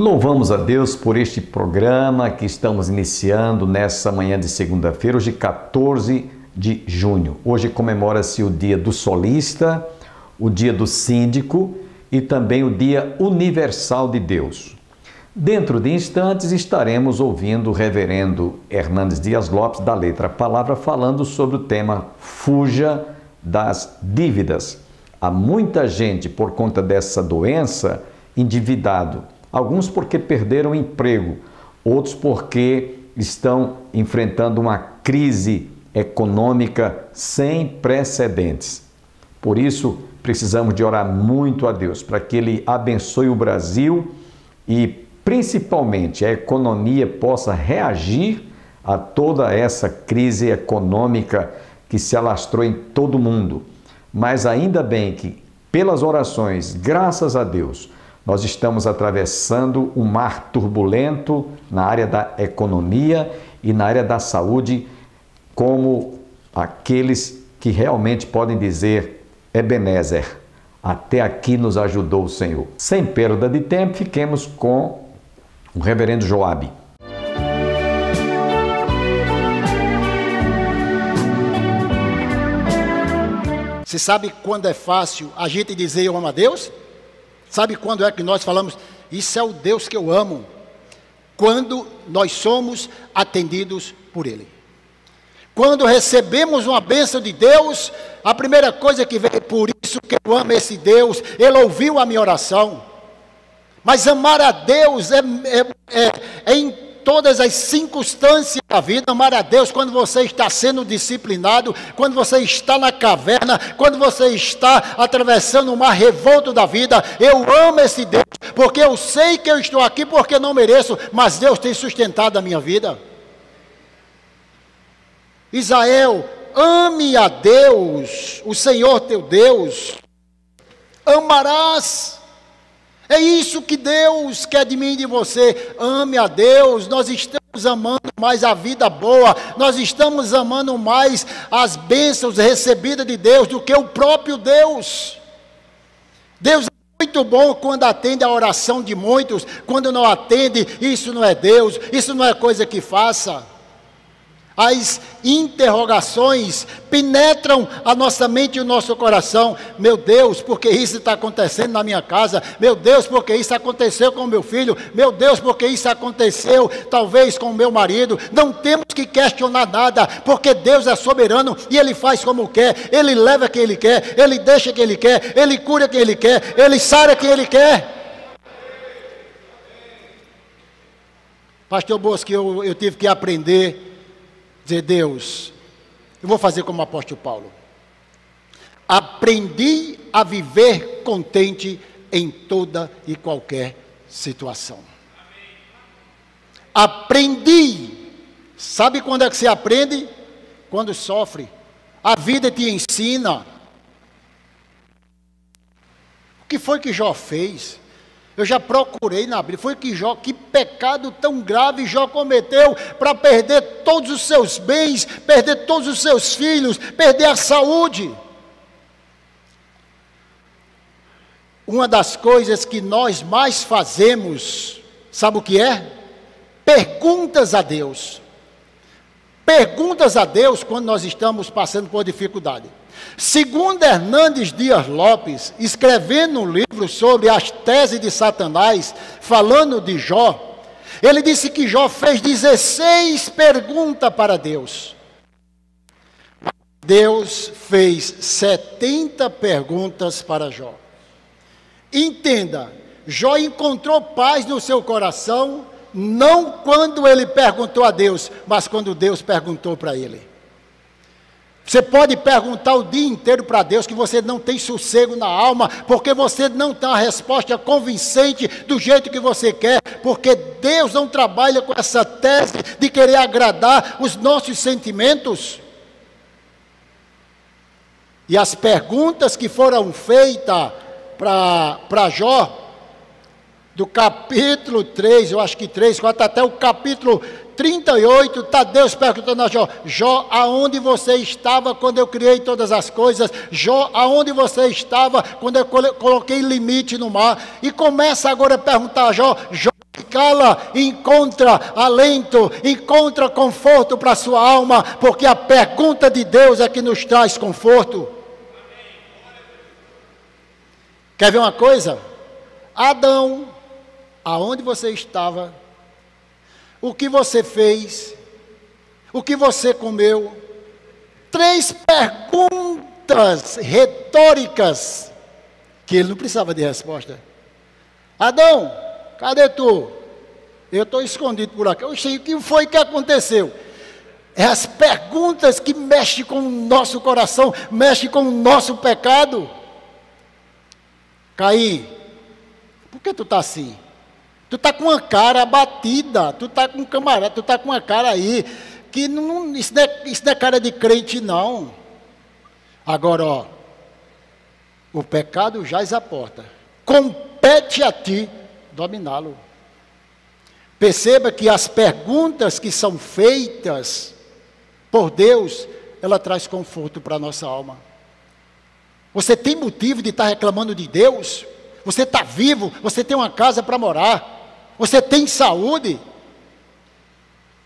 Louvamos a Deus por este programa que estamos iniciando nessa manhã de segunda-feira, hoje 14 de junho. Hoje comemora-se o dia do solista, o dia do síndico e também o dia universal de Deus. Dentro de instantes estaremos ouvindo o reverendo Hernandes Dias Lopes, da Letra Palavra, falando sobre o tema Fuja das dívidas. Há muita gente, por conta dessa doença, endividado. Alguns porque perderam o emprego, outros porque estão enfrentando uma crise econômica sem precedentes. Por isso, precisamos de orar muito a Deus, para que Ele abençoe o Brasil e, principalmente, a economia possa reagir a toda essa crise econômica que se alastrou em todo o mundo. Mas ainda bem que, pelas orações, graças a Deus, nós estamos atravessando um mar turbulento na área da economia e na área da saúde, como aqueles que realmente podem dizer: Ebenezer, até aqui nos ajudou o Senhor. Sem perda de tempo, fiquemos com o reverendo Joabe. Você sabe quando é fácil a gente dizer eu amo a Deus? Sabe quando é que nós falamos, isso é o Deus que eu amo? Quando nós somos atendidos por Ele. Quando recebemos uma bênção de Deus, a primeira coisa que vem, por isso que eu amo esse Deus, Ele ouviu a minha oração. Mas amar a Deus é em todas as circunstâncias da vida. Amar a Deus quando você está sendo disciplinado, quando você está na caverna, quando você está atravessando o mar revolto da vida. Eu amo esse Deus, porque eu sei que eu estou aqui porque não mereço, mas Deus tem sustentado a minha vida. Israel, ame a Deus, o Senhor teu Deus, amarás. É isso que Deus quer de mim e de você. Ame a Deus. Nós estamos amando mais a vida boa, nós estamos amando mais as bênçãos recebidas de Deus do que o próprio Deus. Deus é muito bom quando atende a oração de muitos. Quando não atende, isso não é Deus, isso não é coisa que faça. As interrogações penetram a nossa mente e o nosso coração. Meu Deus, por que isso está acontecendo na minha casa? Meu Deus, por que isso aconteceu com o meu filho? Meu Deus, por que isso aconteceu talvez com o meu marido? Não temos que questionar nada, porque Deus é soberano e Ele faz como quer. Ele leva quem Ele quer, Ele deixa quem Ele quer, Ele cura quem Ele quer, Ele sara quem Ele quer. Pastor Bosco, eu tive que aprender dizer, Deus, eu vou fazer como o apóstolo Paulo. Aprendi a viver contente em toda e qualquer situação. Aprendi. Sabe quando é que você aprende? Quando sofre. A vida te ensina. O que foi que Jó fez? Eu já procurei na Bíblia, foi que pecado tão grave Jó cometeu para perder todos os seus bens, perder todos os seus filhos, perder a saúde. Uma das coisas que nós mais fazemos, sabe o que é? Perguntas a Deus. Perguntas a Deus quando nós estamos passando por dificuldade. Segundo Hernandes Dias Lopes, escrevendo um livro sobre as teses de Satanás, falando de Jó, ele disse que Jó fez 16 perguntas para Deus. Deus fez 70 perguntas para Jó. Entenda, Jó encontrou paz no seu coração, não quando ele perguntou a Deus, mas quando Deus perguntou para ele. Você pode perguntar o dia inteiro para Deus que você não tem sossego na alma, porque você não tem uma resposta convincente do jeito que você quer, porque Deus não trabalha com essa tese de querer agradar os nossos sentimentos. E as perguntas que foram feitas para Jó, do capítulo 3, eu acho que 3, 4, até o capítulo 38, está Deus perguntando a Jó: Jó, aonde você estava quando eu criei todas as coisas? Jó, aonde você estava quando eu coloquei limite no mar? E começa agora a perguntar a Jó: Jó, buscá-la, encontra alento, encontra conforto para a sua alma, porque a pergunta de Deus é que nos traz conforto. Quer ver uma coisa? Adão, aonde você estava? O que você fez? O que você comeu? 3 perguntas retóricas que ele não precisava de resposta. Adão, cadê tu? Eu estou escondido por aqui. Eu sei o que foi que aconteceu. É as perguntas que mexem com o nosso coração, mexem com o nosso pecado. Caim, por que tu está assim? Tu está com uma cara abatida, tu está com um camarada, tu está com uma cara aí, que não, isso não é cara de crente não. Agora, ó, o pecado jaz à porta, compete a ti dominá-lo. Perceba que as perguntas que são feitas por Deus, ela traz conforto para a nossa alma. Você tem motivo de estar reclamando de Deus? Você está vivo, você tem uma casa para morar, você tem saúde.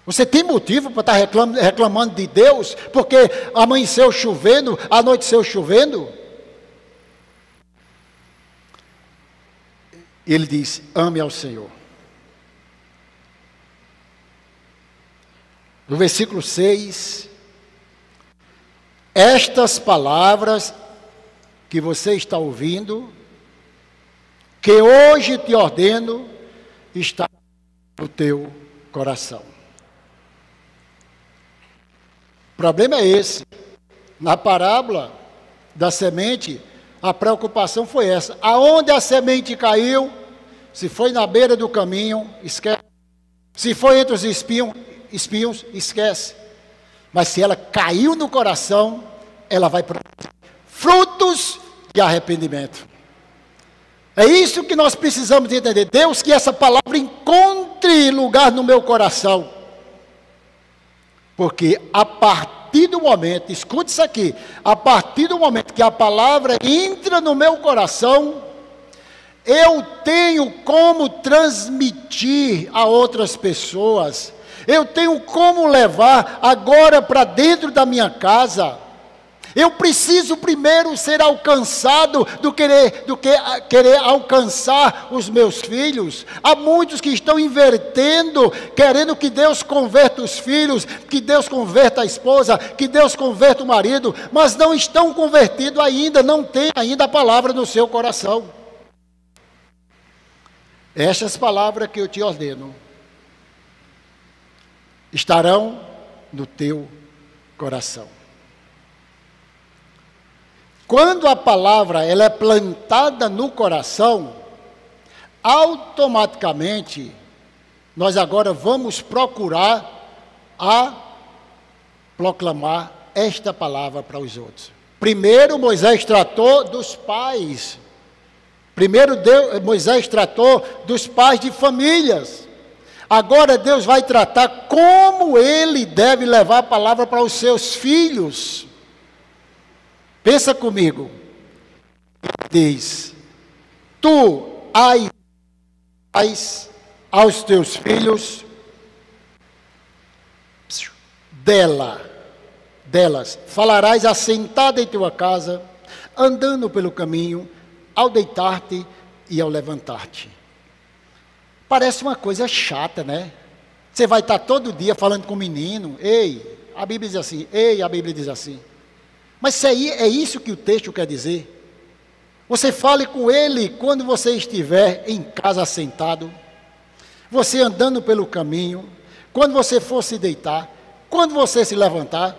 Você tem motivo para estar reclamando de Deus, porque amanheceu chovendo, anoiteceu chovendo? Ele diz, ame ao Senhor. No versículo 6, estas palavras que você está ouvindo, que hoje te ordeno, está no teu coração. O problema é esse. Na parábola da semente, a preocupação foi essa. Aonde a semente caiu, se foi na beira do caminho, esquece. Se foi entre os espinhos, esquece. Mas se ela caiu no coração, ela vai produzir frutos de arrependimento. É isso que nós precisamos entender. Deus, que essa palavra encontre lugar no meu coração. Porque a partir do momento, escute isso aqui, a partir do momento que a palavra entra no meu coração, eu tenho como transmitir a outras pessoas, eu tenho como levar agora para dentro da minha casa. Eu preciso primeiro ser alcançado do que querer alcançar os meus filhos. Há muitos que estão invertendo, querendo que Deus converta os filhos, que Deus converta a esposa, que Deus converta o marido, mas não estão convertidos ainda, não tem ainda a palavra no seu coração. Estas palavras que eu te ordeno estarão no teu coração. Quando a palavra ela é plantada no coração, automaticamente nós agora vamos procurar proclamar esta palavra para os outros. Primeiro Moisés tratou dos pais. Moisés tratou dos pais de famílias. Agora Deus vai tratar como ele deve levar a palavra para os seus filhos. Pensa comigo. Diz, tu aos teus filhos delas falarás assentada em tua casa, andando pelo caminho, ao deitar-te e ao levantar-te. Parece uma coisa chata, né? Você vai estar todo dia falando com o menino, a Bíblia diz assim, a Bíblia diz assim. Mas isso aí é isso que o texto quer dizer. Você fale com ele quando você estiver em casa sentado, você andando pelo caminho, quando você for se deitar, quando você se levantar.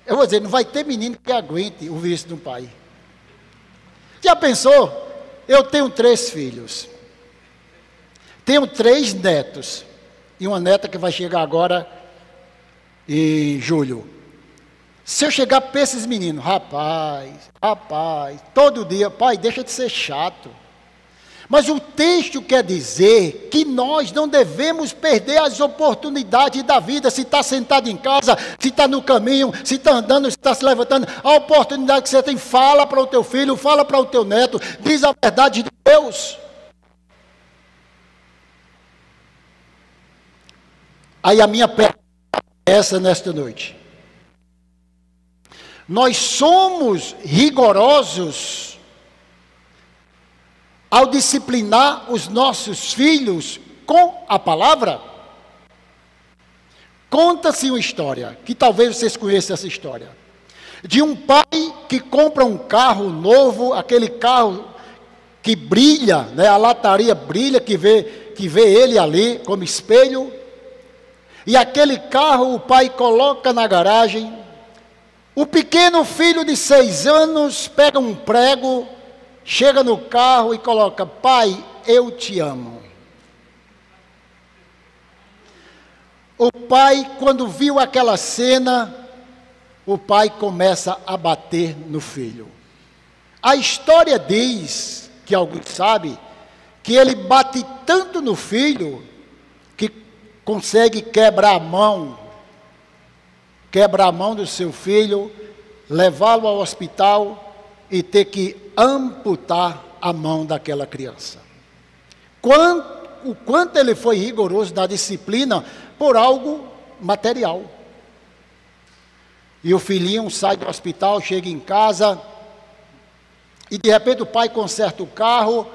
Eu vou dizer, não vai ter menino que aguente ouvir isso de um pai. Já pensou? Eu tenho 3 filhos. Tenho 3 netos. E uma neta que vai chegar agora em julho. Se eu chegar para esses meninos, rapaz, todo dia, pai, deixa de ser chato. Mas o texto quer dizer que nós não devemos perder as oportunidades da vida. Se está sentado em casa, se está no caminho, se está andando, se está se levantando, a oportunidade que você tem, fala para o teu filho, fala para o teu neto, diz a verdade de Deus. Aí a minha pergunta é essa nesta noite. Nós somos rigorosos ao disciplinar os nossos filhos com a palavra? Conta-se uma história, que talvez vocês conheçam essa história, de um pai que compra um carro novo, aquele carro que brilha, né, a lataria brilha, que vê ele ali como espelho, e aquele carro o pai coloca na garagem. O pequeno filho de 6 anos pega um prego, chega no carro e coloca: pai, eu te amo. O pai, quando viu aquela cena, o pai começa a bater no filho. A história diz, que alguns sabem, que ele bate tanto no filho, que consegue quebrar a mão do seu filho, levá-lo ao hospital e ter que amputar a mão daquela criança. O quanto ele foi rigoroso na disciplina por algo material. E o filhinho sai do hospital, chega em casa, e de repente o pai conserta o carro,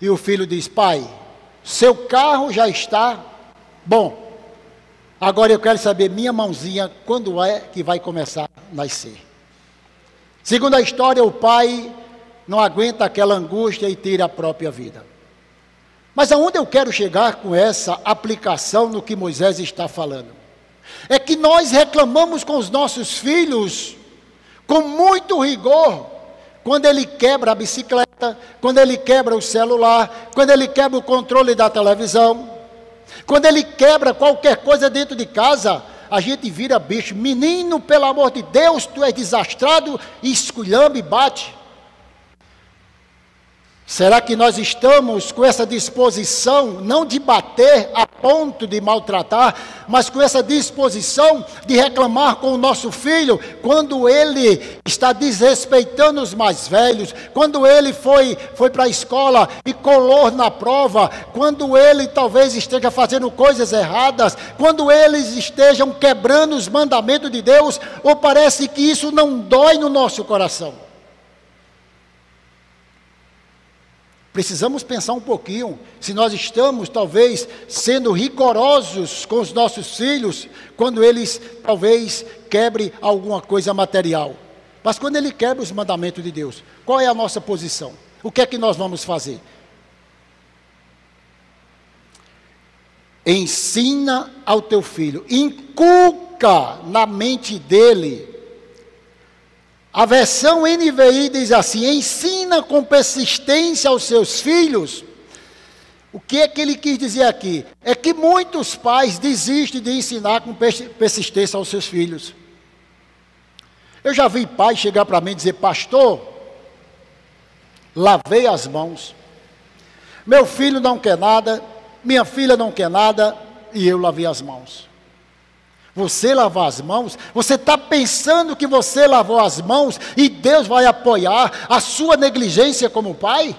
e o filho diz: pai, seu carro já está bom. Agora eu quero saber, minha mãozinha, quando é que vai começar a nascer? Segundo a história, o pai não aguenta aquela angústia e tira a própria vida. Mas aonde eu quero chegar com essa aplicação no que Moisés está falando? É que nós reclamamos com os nossos filhos, com muito rigor, quando ele quebra a bicicleta, quando ele quebra o celular, quando ele quebra o controle da televisão, quando ele quebra qualquer coisa dentro de casa, a gente vira bicho. Menino, pelo amor de Deus, tu és desastrado, e esculhamba e bate. Será que nós estamos com essa disposição, não de bater a ponto de maltratar, mas com essa disposição de reclamar com o nosso filho, quando ele está desrespeitando os mais velhos, quando ele foi para a escola e colou na prova, quando ele talvez esteja fazendo coisas erradas, quando eles estejam quebrando os mandamentos de Deus, ou parece que isso não dói no nosso coração? Precisamos pensar um pouquinho, se nós estamos talvez sendo rigorosos com os nossos filhos, quando eles talvez quebrem alguma coisa material. Mas quando ele quebra os mandamentos de Deus, qual é a nossa posição? O que é que nós vamos fazer? Ensina ao teu filho, inculca na mente dele. A versão NVI diz assim: ensina com persistência aos seus filhos. O que é que ele quis dizer aqui? É que muitos pais desistem de ensinar com persistência aos seus filhos. Eu já vi pai chegar para mim e dizer: pastor, lavei as mãos, meu filho não quer nada, minha filha não quer nada, e eu lavei as mãos. Você lavar as mãos? Você está pensando que você lavou as mãos e Deus vai apoiar a sua negligência como pai?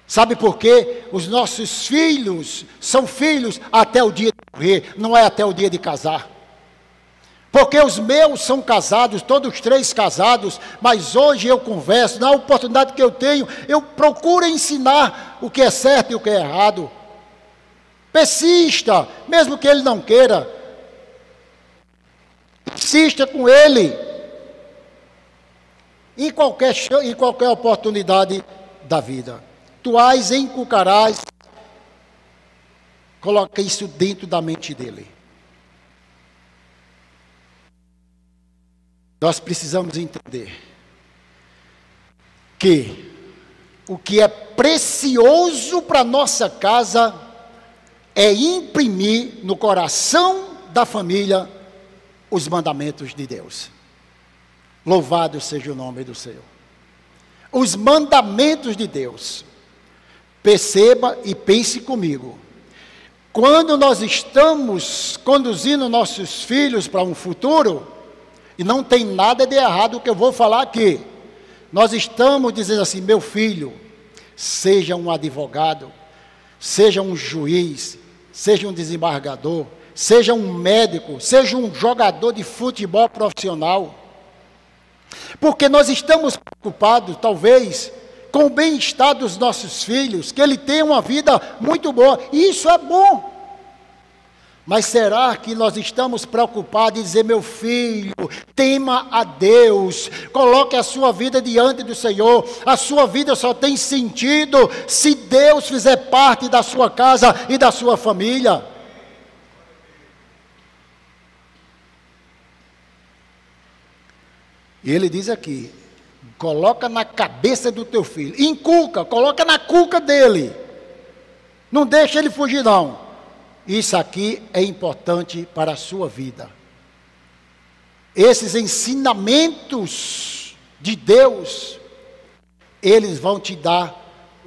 Sabe por quê? Os nossos filhos são filhos até o dia de morrer, não é até o dia de casar. Porque os meus são casados, todos 3 casados, mas hoje eu converso, na oportunidade que eu tenho, eu procuro ensinar o que é certo e o que é errado. Persista, mesmo que ele não queira. Insista com ele, em qualquer oportunidade da vida. Tu as inculcarás, coloca isso dentro da mente dele. Nós precisamos entender que o que é precioso para nossa casa é imprimir no coração da família os mandamentos de Deus. Louvado seja o nome do Senhor. Os mandamentos de Deus. Perceba e pense comigo. Quando nós estamos conduzindo nossos filhos para um futuro, e não tem nada de errado o que eu vou falar aqui, nós estamos dizendo assim: meu filho, seja um advogado, seja um juiz, seja um desembargador, seja um médico, seja um jogador de futebol profissional. Porque nós estamos preocupados, talvez, com o bem-estar dos nossos filhos, que ele tenha uma vida muito boa, e isso é bom. Mas será que nós estamos preocupados em dizer, meu filho, tema a Deus, coloque a sua vida diante do Senhor, a sua vida só tem sentido se Deus fizer parte da sua casa e da sua família? E ele diz aqui, coloca na cabeça do teu filho, inculca, coloca na cuca dele, não deixa ele fugir não. Isso aqui é importante para a sua vida. Esses ensinamentos de Deus, eles vão te dar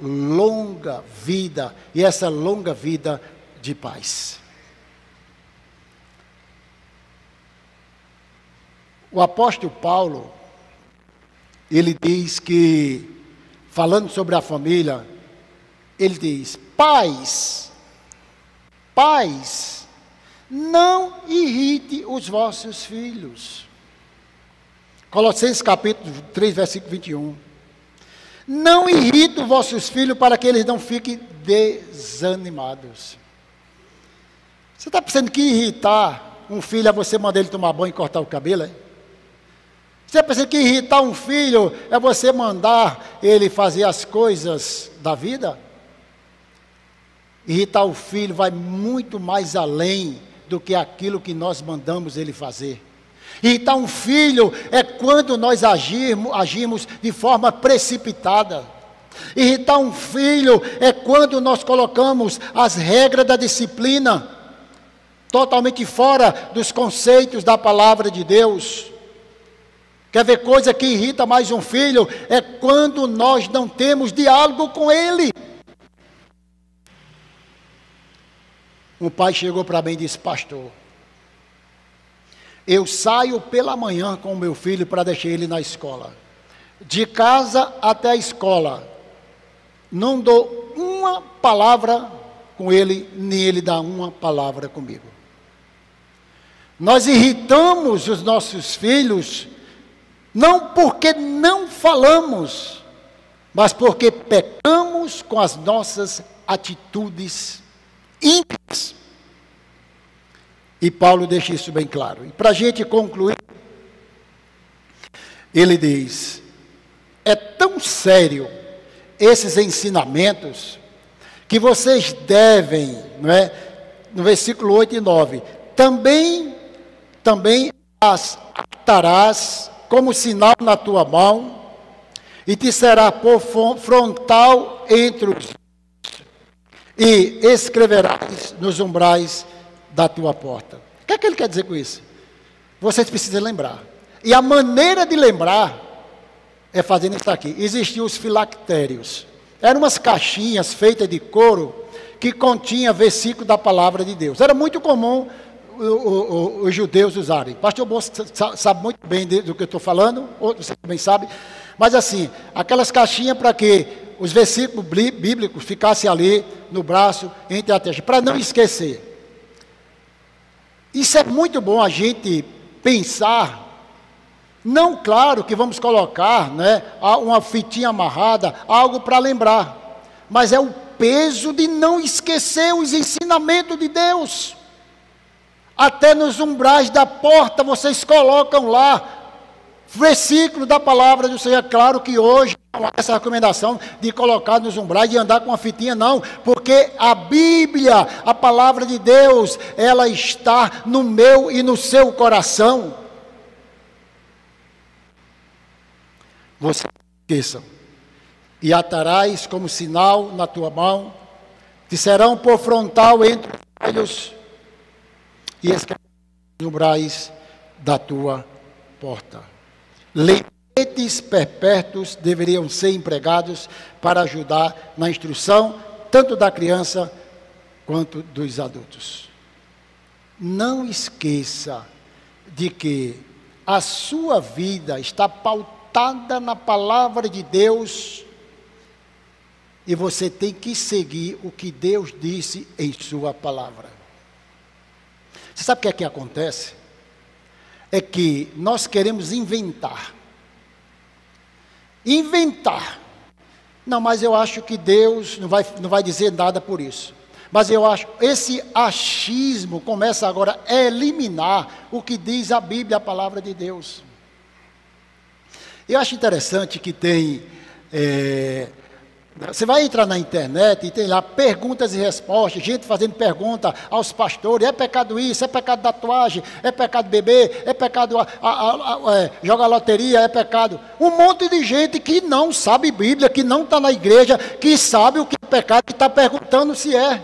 longa vida, e essa longa vida de paz. O apóstolo Paulo, ele diz que, falando sobre a família, ele diz, pais, não irrite os vossos filhos. Colossenses capítulo 3, versículo 21. Não irrite os vossos filhos para que eles não fiquem desanimados. Você está pensando que irritar um filho é você mandar ele tomar banho e cortar o cabelo, é? Você está pensando que irritar um filho é você mandar ele fazer as coisas da vida? Irritar o filho vai muito mais além do que aquilo que nós mandamos ele fazer. Irritar um filho é quando nós agimos de forma precipitada. Irritar um filho é quando nós colocamos as regras da disciplina totalmente fora dos conceitos da palavra de Deus. Quer ver coisa que irrita mais um filho? É quando nós não temos diálogo com ele. Um pai chegou para mim e disse, pastor, eu saio pela manhã com o meu filho para deixar ele na escola. De casa até a escola, não dou uma palavra com ele, nem ele dá uma palavra comigo. Nós irritamos os nossos filhos, não porque não falamos, mas porque pecamos com as nossas atitudes ímpias. E Paulo deixa isso bem claro. E para a gente concluir, ele diz, é tão sério esses ensinamentos, que vocês devem, não é? No versículo 8 e 9, também as atarás como sinal na tua mão, e te será por frontal entre os e escreverás nos umbrais da tua porta. O que é que ele quer dizer com isso? Vocês precisam lembrar. E a maneira de lembrar é fazendo isso aqui. Existiam os filactérios. Eram umas caixinhas feitas de couro que continha versículo da palavra de Deus. Era muito comum os judeus usarem. Pastor Bolso sabe muito bem do que eu estou falando, outros você também sabe. Mas assim, aquelas caixinhas para que os versículos bíblicos ficassem ali no braço, entre a testa, para não esquecer. Isso é muito bom a gente pensar. Não, claro que vamos colocar, né, uma fitinha amarrada, algo para lembrar. Mas é o peso de não esquecer os ensinamentos de Deus. Até nos umbrais da porta vocês colocam lá versículo da palavra do Senhor. É claro que hoje não há essa recomendação de colocar nos umbrais e andar com uma fitinha, não, porque a Bíblia, a palavra de Deus, ela está no meu e no seu coração. Vocês não esqueçam. E atarás como sinal na tua mão, que serão por frontal entre os olhos, e escreverás nos umbrais da tua porta. Lembretes perpétuos deveriam ser empregados para ajudar na instrução, tanto da criança quanto dos adultos. Não esqueça de que a sua vida está pautada na palavra de Deus, e você tem que seguir o que Deus disse em sua palavra. Você sabe o que acontece? É que nós queremos inventar. Não, mas eu acho que Deus não vai dizer nada por isso. Mas eu acho, esse achismo começa agora a eliminar o que diz a Bíblia, a palavra de Deus. Eu acho interessante que tem, você vai entrar na internet e tem lá perguntas e respostas, gente fazendo pergunta aos pastores, é pecado isso, é pecado tatuagem, é pecado beber, é pecado jogar loteria, é pecado. Um monte de gente que não sabe Bíblia, que não está na igreja, que sabe o que é pecado e está perguntando se é.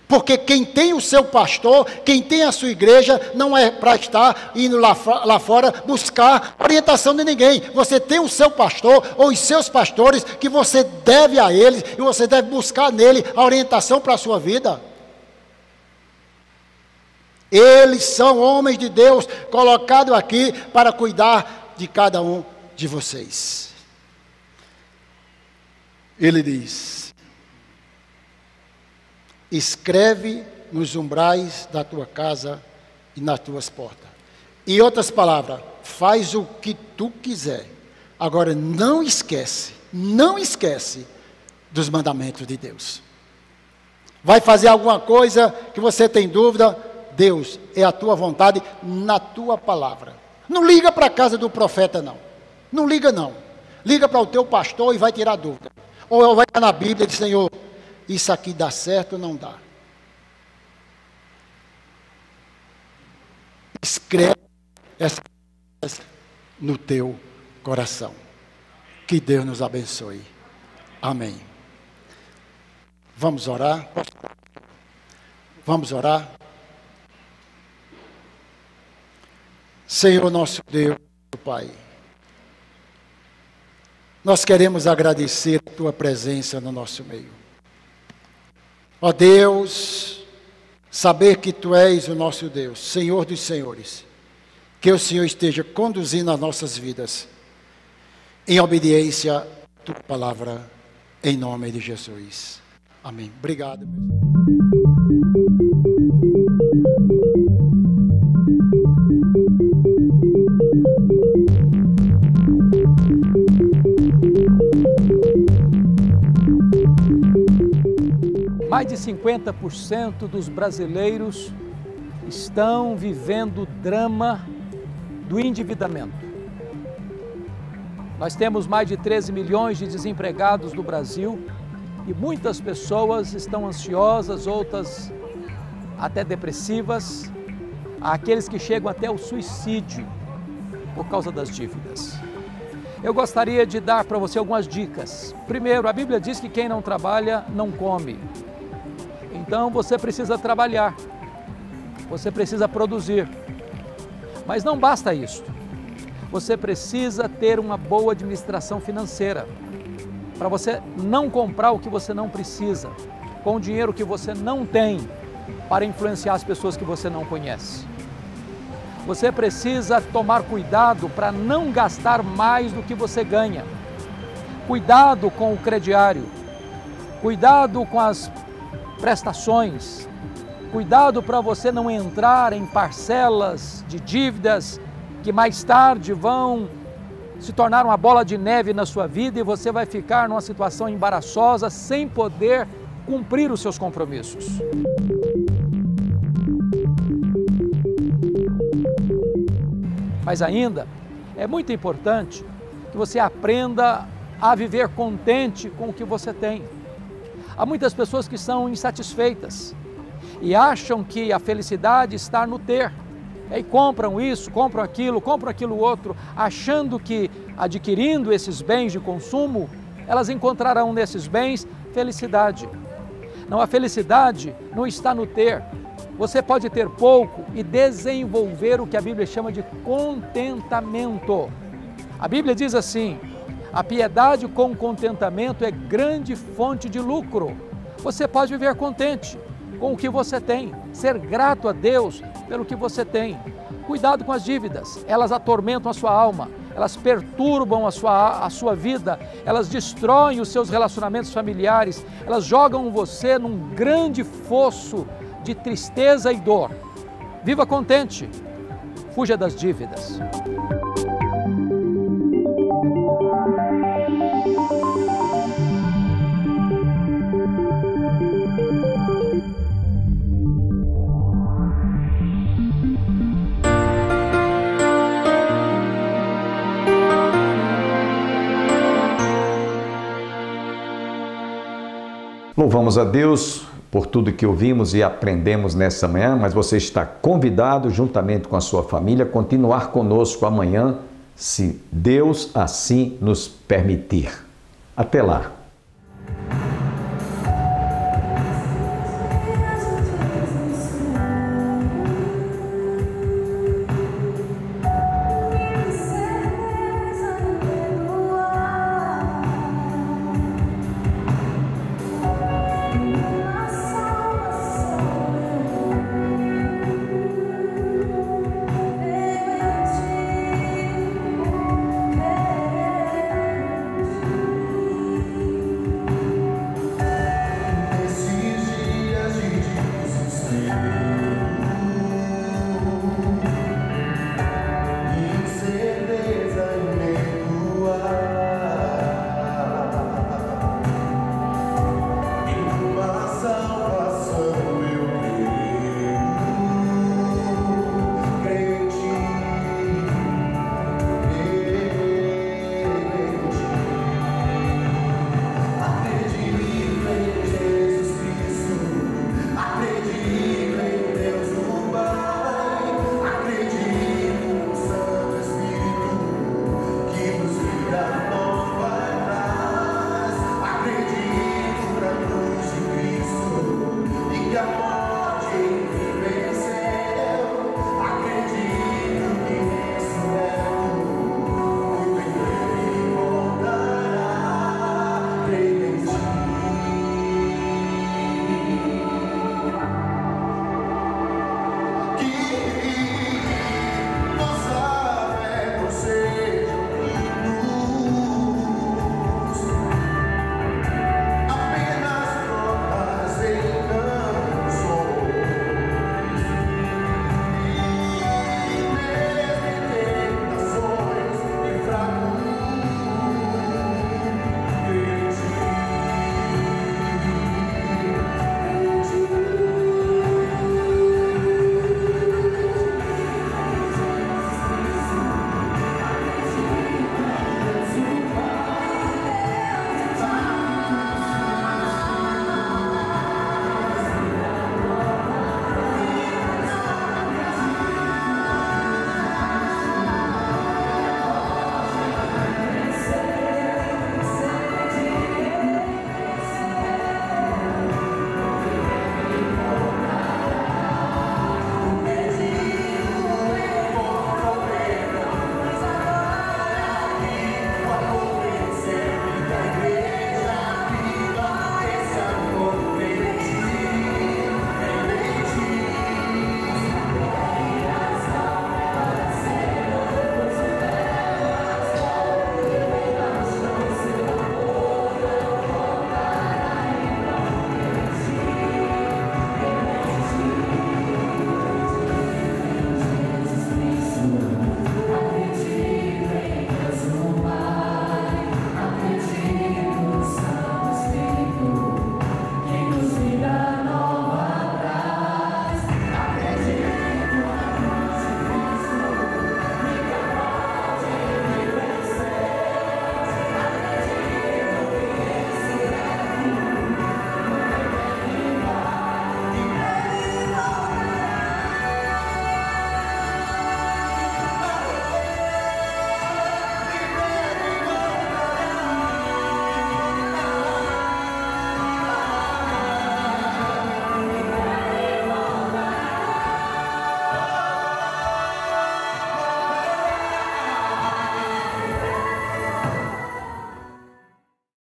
Porque quem tem o seu pastor, quem tem a sua igreja, não é para estar indo lá fora buscar orientação de ninguém. Você tem o seu pastor ou os seus pastores que você deve a eles e você deve buscar nele a orientação para a sua vida. Eles são homens de Deus colocados aqui para cuidar de cada um de vocês. Ele diz: escreve nos umbrais da tua casa e nas tuas portas. Em outras palavras, faz o que tu quiser. Agora não esquece dos mandamentos de Deus. Vai fazer alguma coisa que você tem dúvida? Deus, é a tua vontade na tua palavra. Não liga para a casa do profeta, não. Não liga, não. Liga para o teu pastor e vai tirar dúvida. Ou vai estar na Bíblia e diz: Senhor, isso aqui dá certo ou não dá? Escreve essa coisa no teu coração. Que Deus nos abençoe. Amém. Vamos orar? Vamos orar? Senhor nosso Deus, Pai, nós queremos agradecer a tua presença no nosso meio. Ó Deus, saber que Tu és o nosso Deus, Senhor dos senhores, que o Senhor esteja conduzindo as nossas vidas em obediência à Tua palavra, em nome de Jesus. Amém. Obrigado. Mais de 50% dos brasileiros estão vivendo o drama do endividamento. Nós temos mais de 13 milhões de desempregados no Brasil e muitas pessoas estão ansiosas, outras até depressivas, há aqueles que chegam até o suicídio por causa das dívidas. Eu gostaria de dar para você algumas dicas. Primeiro, a Bíblia diz que quem não trabalha não come. Então você precisa trabalhar, você precisa produzir. Mas não basta isso. Você precisa ter uma boa administração financeira, para você não comprar o que você não precisa, com o dinheiro que você não tem, para influenciar as pessoas que você não conhece. Você precisa tomar cuidado para não gastar mais do que você ganha. Cuidado com o crediário, cuidado com as prestações, cuidado para você não entrar em parcelas de dívidas que mais tarde vão se tornar uma bola de neve na sua vida e você vai ficar numa situação embaraçosa sem poder cumprir os seus compromissos. Mas ainda é muito importante que você aprenda a viver contente com o que você tem. Há muitas pessoas que são insatisfeitas e acham que a felicidade está no ter. E aí compram isso, compram aquilo outro, achando que adquirindo esses bens de consumo, elas encontrarão nesses bens felicidade. Não, a felicidade não está no ter. Você pode ter pouco e desenvolver o que a Bíblia chama de contentamento. A Bíblia diz assim: a piedade com contentamento é grande fonte de lucro. Você pode viver contente com o que você tem, ser grato a Deus pelo que você tem. Cuidado com as dívidas, elas atormentam a sua alma. elas perturbam a sua vida, elas destroem os seus relacionamentos familiares, elas jogam você num grande fosso de tristeza e dor. Viva contente, fuja das dívidas. Louvamos a Deus por tudo que ouvimos e aprendemos nessa manhã, mas você está convidado, juntamente com a sua família, a continuar conosco amanhã, se Deus assim nos permitir. Até lá!